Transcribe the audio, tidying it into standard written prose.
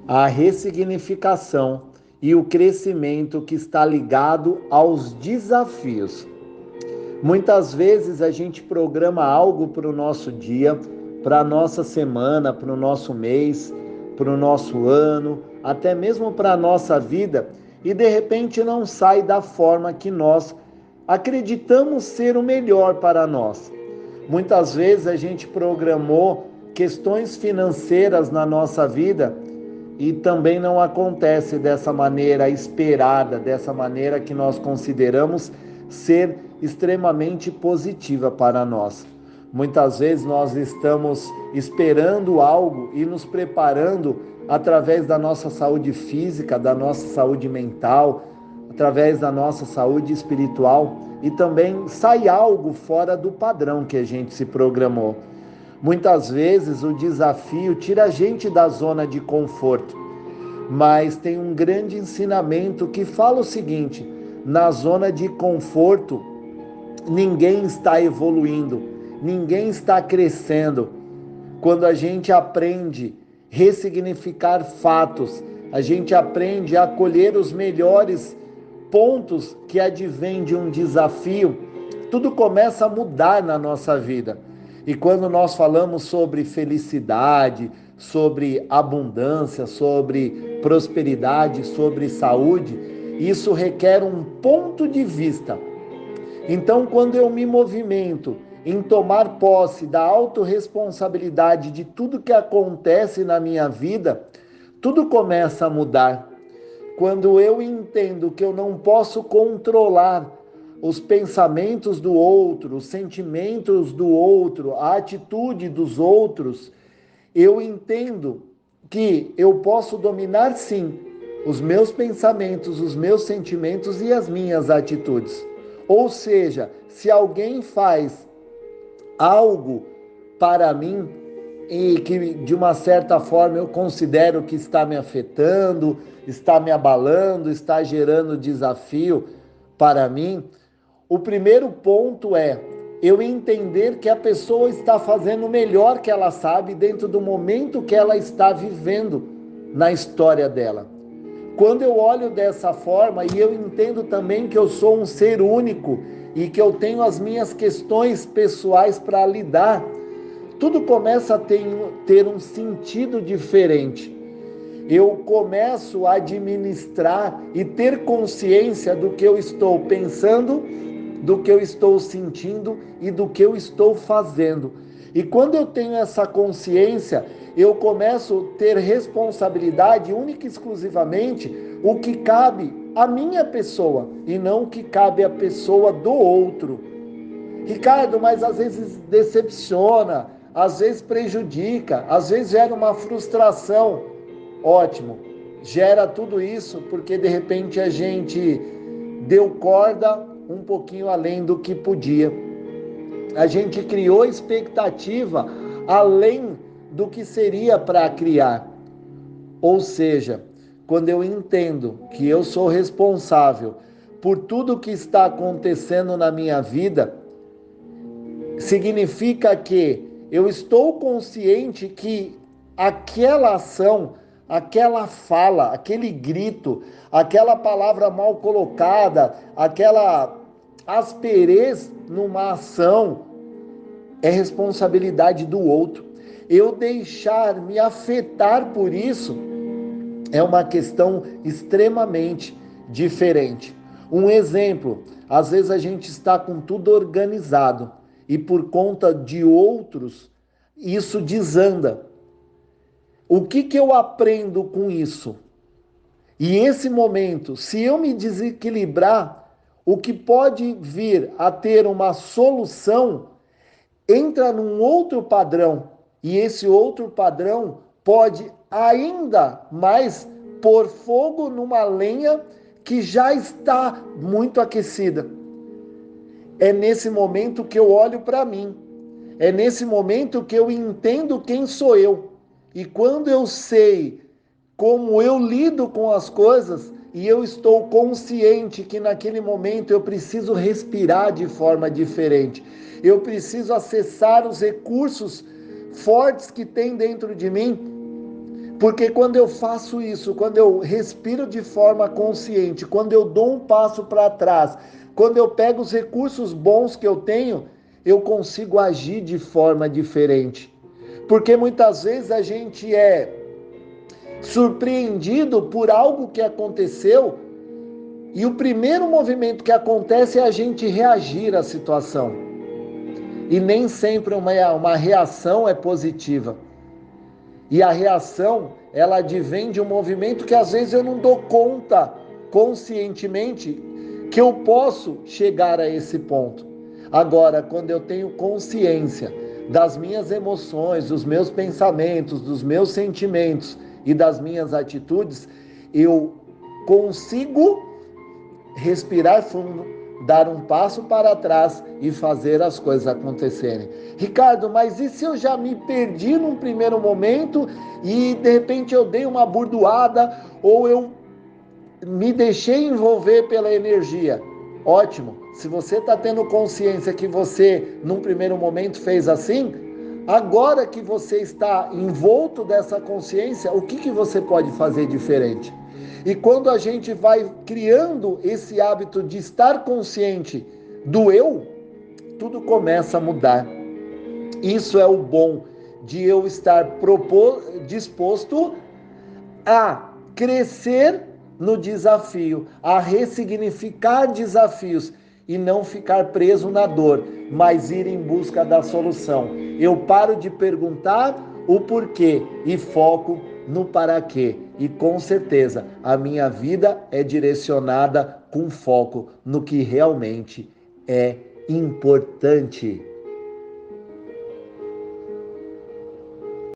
a ressignificação e o crescimento que está ligado aos desafios. Muitas vezes a gente programa algo para o nosso dia, para a nossa semana, para o nosso mês, para o nosso ano, até mesmo para a nossa vida, e de repente não sai da forma que nós acreditamos ser o melhor para nós. Muitas vezes a gente programou questões financeiras na nossa vida e também não acontece dessa maneira esperada, dessa maneira que nós consideramos ser extremamente positiva para nós. Muitas vezes nós estamos esperando algo e nos preparando através da nossa saúde física, da nossa saúde mental, através da nossa saúde espiritual, e também sai algo fora do padrão que a gente se programou. Muitas vezes o desafio tira a gente da zona de conforto, mas tem um grande ensinamento que fala o seguinte: na zona de conforto ninguém está evoluindo, ninguém está crescendo. Quando a gente aprende a ressignificar fatos, a gente aprende a acolher os melhores pontos que advêm de um desafio, tudo começa a mudar na nossa vida. E quando nós falamos sobre felicidade, sobre abundância, sobre prosperidade, sobre saúde, isso requer um ponto de vista. Então, quando eu me movimento em tomar posse da autorresponsabilidade de tudo que acontece na minha vida, tudo começa a mudar. Quando eu entendo que eu não posso controlar os pensamentos do outro, os sentimentos do outro, a atitude dos outros, eu entendo que eu posso dominar sim os meus pensamentos, os meus sentimentos e as minhas atitudes. Ou seja, se alguém faz algo para mim e que de uma certa forma eu considero que está me afetando, está me abalando, está gerando desafio para mim, o primeiro ponto é eu entender que a pessoa está fazendo o melhor que ela sabe dentro do momento que ela está vivendo na história dela. Quando eu olho dessa forma e eu entendo também que eu sou um ser único e que eu tenho as minhas questões pessoais para lidar, tudo começa a ter um sentido diferente. Eu começo a administrar e ter consciência do que eu estou pensando, do que eu estou sentindo e do que eu estou fazendo. E quando eu tenho essa consciência, eu começo a ter responsabilidade única e exclusivamente o que cabe à minha pessoa e não o que cabe à pessoa do outro. Ricardo, mas às vezes decepciona, às vezes prejudica, às vezes gera uma frustração. Ótimo, gera tudo isso porque de repente a gente deu corda um pouquinho além do que podia. A gente criou expectativa além do que seria para criar. Ou seja, quando eu entendo que eu sou responsável por tudo que está acontecendo na minha vida, significa que eu estou consciente que aquela ação, aquela fala, aquele grito, aquela palavra mal colocada, aquela asperez numa ação é responsabilidade do outro. Eu deixar me afetar por isso é uma questão extremamente diferente. Um exemplo, às vezes a gente está com tudo organizado e por conta de outros, isso desanda. O que eu aprendo com isso? E esse momento, se eu me desequilibrar, o que pode vir a ter uma solução entra num outro padrão. E esse outro padrão pode ainda mais pôr fogo numa lenha que já está muito aquecida. É nesse momento que eu olho para mim. É nesse momento que eu entendo quem sou eu. E quando eu sei como eu lido com as coisas e eu estou consciente que naquele momento eu preciso respirar de forma diferente. Eu preciso acessar os recursos fortes que tem dentro de mim Porque quando eu faço isso, quando eu respiro de forma consciente, quando eu dou um passo para trás, quando eu pego os recursos bons que eu tenho, eu consigo agir de forma diferente. Porque muitas vezes a gente é surpreendido por algo que aconteceu e o primeiro movimento que acontece é a gente reagir à situação. E nem sempre uma reação é positiva. E a reação, ela advém de um movimento que às vezes eu não dou conta conscientemente que eu posso chegar a esse ponto. Agora, quando eu tenho consciência das minhas emoções, dos meus pensamentos, dos meus sentimentos e das minhas atitudes, eu consigo respirar fundo, dar um passo para trás e fazer as coisas acontecerem. Ricardo, mas e se eu já me perdi num primeiro momento e de repente eu dei uma burdoada ou eu me deixei envolver pela energia? Ótimo, se você está tendo consciência que você num primeiro momento fez assim, agora que você está envolto dessa consciência, o que você pode fazer diferente? E quando a gente vai criando esse hábito de estar consciente do eu, tudo começa a mudar. Isso é o bom de eu estar disposto a crescer no desafio, a ressignificar desafios e não ficar preso na dor, mas ir em busca da solução. Eu paro de perguntar o porquê e foco no para quê. E com certeza a minha vida é direcionada com foco no que realmente é importante.